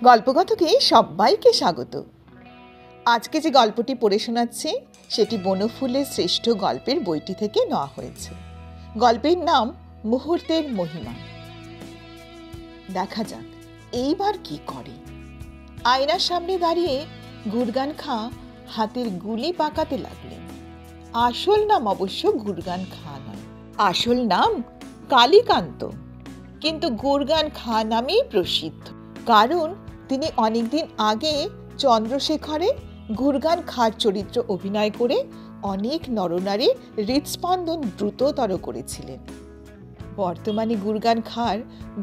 গল্পকথকে সবাইকে স্বাগত। আজকে যে গল্পটি পড়ে শোনাচ্ছি সেটি বনফুলের শ্রেষ্ঠ গল্পের বইটি থেকে নেওয়া হয়েছে। গল্পের নাম মুহূর্তের মহিমা। দেখা যাক এইবার কি করে। আয়নার সামনে দাঁড়িয়ে গুরগান খাঁ হাতের গুলি পাকাতে লাগলেন। আসল নাম অবশ্য গুরগান খাঁ নয়, আসল নাম কালীকান্ত, কিন্তু গুরগান খাঁ নামেই প্রসিদ্ধ। কারণ তিনি অনেকদিন আগে চন্দ্রশেখরে গুরগান খাঁর চরিত্র অভিনয় করে অনেক নরনারীর হৃদস্পন্দন দ্রুততর করেছিলেন। বর্তমানে গুরগান খাঁর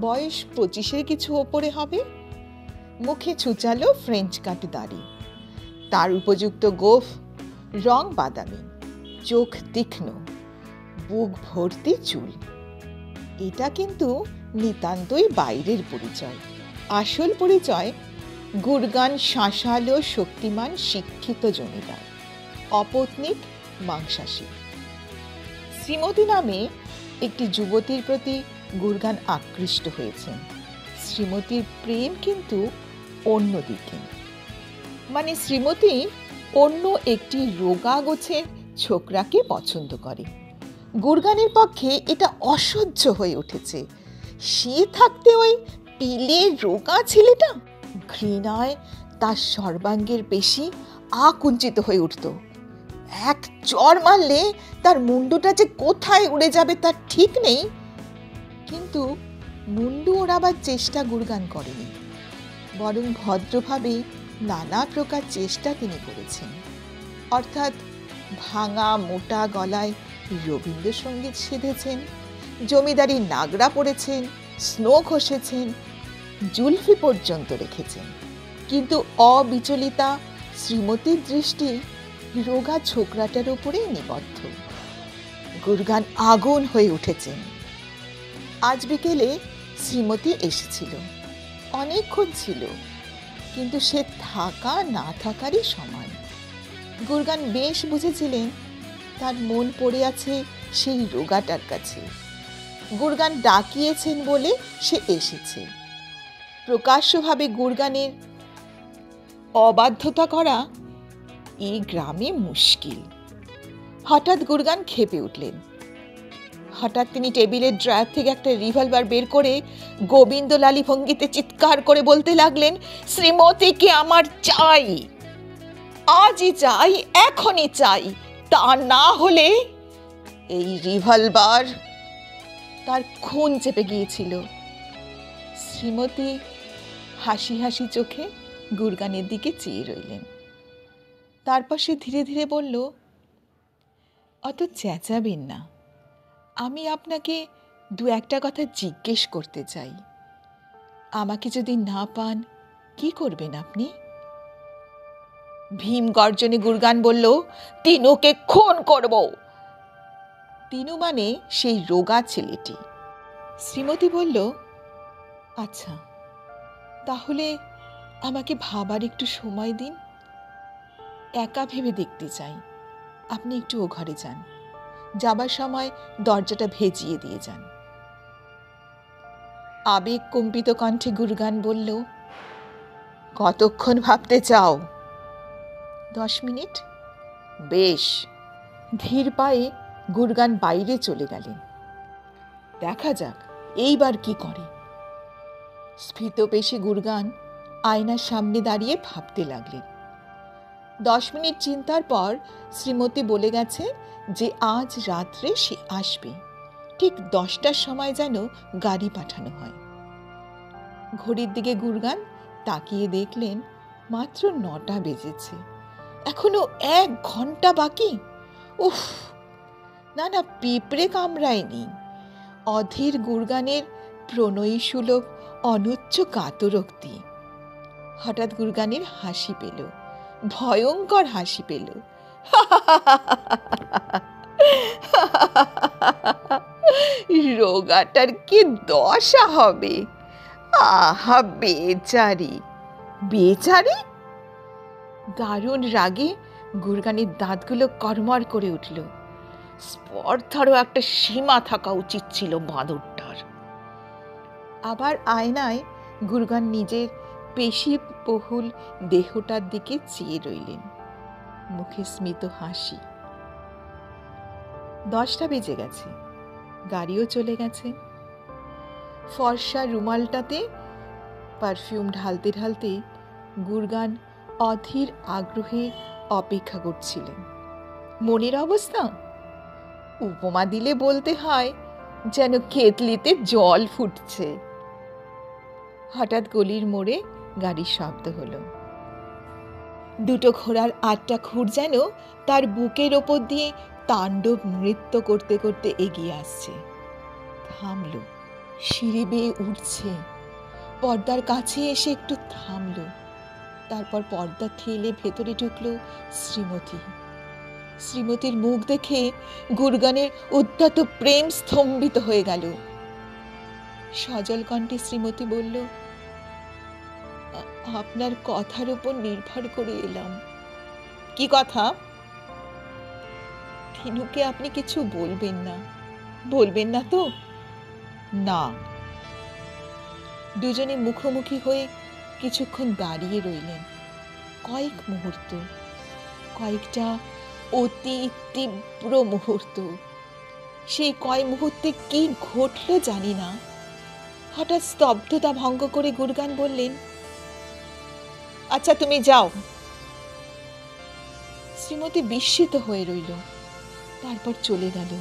বয়স 25-এর কিছু ওপরে হবে। মুখে ছুচালো ফ্রেঞ্চ কাট দাড়ি, তার উপযুক্ত গোঁফ রং বাদামি, চোখ তীক্ষ্ণ, বুক ভর্তি চুল। এটা কিন্তু নিতান্তই বাইরের পরিচয়। আসল পরিচয় গুরগান শাঁসালো শক্তিমান শিক্ষিত জমিদার, অপত্নীক মাংসাশী। শ্রীমতী নামে একটি যুবতীর প্রতি গুরগান আকৃষ্ট হয়েছেন। শ্রীমতীর প্রেম কিন্তু অন্যদিকে, মানে শ্রীমতী অন্য একটি রোগা গোছের ছোকরাকে পছন্দ করে। গুরগানের পক্ষে এটা অসহ্য হয়ে উঠেছে। সে থাকতে ওই পিলে রোগা ছেলেটা, ঘৃণায় তার সর্বাঙ্গের পেশি আকুঞ্চিত হয়ে উঠত। এক চড় মারলে তার মুন্ডুটা যে কোথায় উড়ে যাবে তার ঠিক নেই। কিন্তু মুন্ডু ওড়াবার চেষ্টা গুরগান করেনি, বরং ভদ্রভাবে নানা প্রকার চেষ্টা তিনি করেছেন। অর্থাৎ ভাঙা মোটা গলায় রবীন্দ্রসঙ্গীত সেধেছেন, জমিদারি নাগরা পড়েছেন, স্নো ঘষেছেন, জুলফি পর্যন্ত রেখেছেন। কিন্তু অবিচলিতা শ্রীমতীর দৃষ্টি রোগা ছোকরাটার উপরেই নিবদ্ধ। গুরগান আগুন হয়ে উঠেছেন। আজ বিকেলে শ্রীমতী এসেছিল, অনেকক্ষণ ছিল, কিন্তু সে থাকা না থাকারই সমান। গুরগান বেশ বুঝেছিলেন তার মন পড়ে আছে সেই রোগাটার কাছে। গুরগান ডাকিয়েছেন বলে সে এসেছে। প্রকাশ্যভাবে গুরগানের অবাধ্যতা করা এই গ্রামে মুশকিল। হঠাৎ গুরগান ক্ষেপে উঠলেন। হঠাৎ তিনি টেবিলের ড্রয়ার থেকে একটা রিভলভার বের করে গোবিন্দলালী ভঙ্গিতে চিৎকার করে বলতে লাগলেন, শ্রীমতীকে আমার চাই, আজই চাই, এখনই চাই, তা না হলে। এই রিভলভার তার খুন চেপে গিয়েছিল। শ্রীমতী হাসি হাসি চোখে গুরগানের দিকে চেয়ে রইলেন। তারপর সে ধীরে ধীরে বলল, অত চেঁচাবেন না, আমি আপনাকে দু একটা কথা জিজ্ঞেস করতে চাই। আমাকে যদি না পান কি করবেন আপনি? ভীম গর্জনে গুরগান বলল, তিনুকে খুন করব। তিনু মানে সেই রোগা ছেলেটি। শ্রীমতী বলল, আচ্ছা, তাহলে আমাকে ভাবার একটু সময় দিন। একা ভেবে দেখতে চাই। আপনি একটু ও ঘরে যান, যাবার সময় দরজাটা ভেজিয়ে দিয়ে যান। আবেগ কম্পিত কণ্ঠে গুরগান বলল, কতক্ষণ ভাবতে চাও? 10 মিনিট। বেশ। ধীর পায়ে গুরগান বাইরে চলে গেলেন। দেখা যাক এইবার কি করে। স্ফীত পেশে গুরগান আয়নার সামনে দাঁড়িয়ে ভাবতে লাগলেন। 10 মিনিট চিন্তার পর শ্রীমতী বলে গেছে যে আজ রাত্রে সে আসবে, ঠিক 10টার সময় যেন গাড়ি পাঠানো হয়। ঘড়ির দিকে গুরগান তাকিয়ে দেখলেন মাত্র 9টা বেজেছে, এখনো 1 ঘন্টা বাকি। উফ, না না, পিঁপড়ে কামড়ায়নি। অধীর গুরগানের প্রণয়ী সুলভ অনুচ্চ কাতরোক্তি। হঠাৎ গুরগানের হাসি পেল, ভয়ঙ্কর হাসি পেল। রোগাটার কি দশা হবে! আহা বেচারি, বেচারি! দারুণ রাগে গুরগানের দাঁতগুলো কড়মড় করে উঠল। স্পর্ধারও একটা সীমা থাকা উচিত ছিল বাঁদরটার। আবার আয়নায় গুরগান নিজের পেশি বহুল দেহটার দিকে চেয়ে রইলেন, মুখে স্মিত হাসি। 10টা বেজে গেছে, গাড়িও চলে গেছে। ফর্সা রুমালটাতে পারফিউম ঢালতে ঢালতে গুরগান অধীর আগ্রহে অপেক্ষা করছিলেন। মনের অবস্থা উপমা দিলে বলতে হয় যেন কেতলিতে জল ফুটছে। হঠাৎ গলির মোড়ে গাড়ির শব্দ হলো। দুটো ঘোড়ার 8টা খুর যেন তার বুকের ওপর দিয়ে তাণ্ডব নৃত্য করতে করতে এগিয়ে আসছে। থামল, সিঁড়ি বেয়ে উঠছে, পর্দার কাছে এসে একটু থামল, তারপর পর্দা ঠেলে ভেতরে ঢুকল শ্রীমতী। শ্রীমতীর মুখ দেখে গুরগানের উদ্ধত প্রেম স্তম্ভিত হয়ে গেল। সজল কণ্ঠে শ্রীমতী বলল, আপনার কথার উপর নির্ভর করে এলাম। কি কথা? তিনুকে আপনি কিছু বলবেন না? বলবেন না তো? না। দুজনে মুখোমুখি হয়ে কিছুক্ষণ দাঁড়িয়ে রইলেন। কয়েক মুহূর্ত, কয়েকটা অতি তীব্র মুহূর্ত। সেই কয় মুহূর্তে কি ঘটল জানি না। হঠাৎ স্তব্ধতা ভঙ্গ করে গুরগান বললেন, আচ্ছা তুমি যাও। শ্রীমতী বিস্মিত হয়ে রইল, তারপর চলে গেল।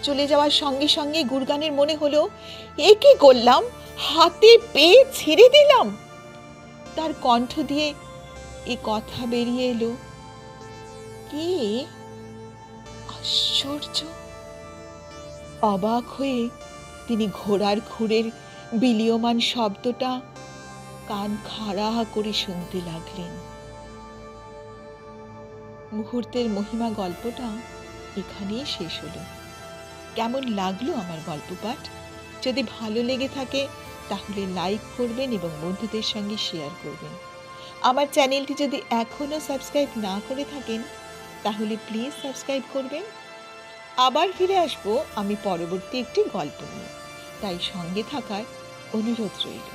চলে যাওয়ার সঙ্গে সঙ্গে গুরগানের মনে হলো, এ কি করলাম, হাতে পেয়ে ছেড়ে দিলাম। তার কণ্ঠ দিয়ে এ কথা বেরিয়ে এলো, কি আশ্চর্য। অবাক হয়ে তিনি ঘোড়ার খুরের বিলীয়মান শব্দটা কান খাড়া করে শুনতে লাগলেন। মুহূর্তের মহিমা গল্পটা এখানেই শেষ হলো। কেমন লাগলো আমার গল্প পাঠ? যদি ভালো লেগে থাকে তাহলে লাইক করবেন এবং বন্ধুদের সঙ্গে শেয়ার করবেন। আমার চ্যানেলটি যদি এখনো সাবস্ক্রাইব না করে থাকেন তাহলে প্লিজ সাবস্ক্রাইব করবেন। আবার ফিরে আসবো আমি পরবর্তী একটি গল্প নিয়ে, তাই সঙ্গে থাকার অনুরোধ রইল।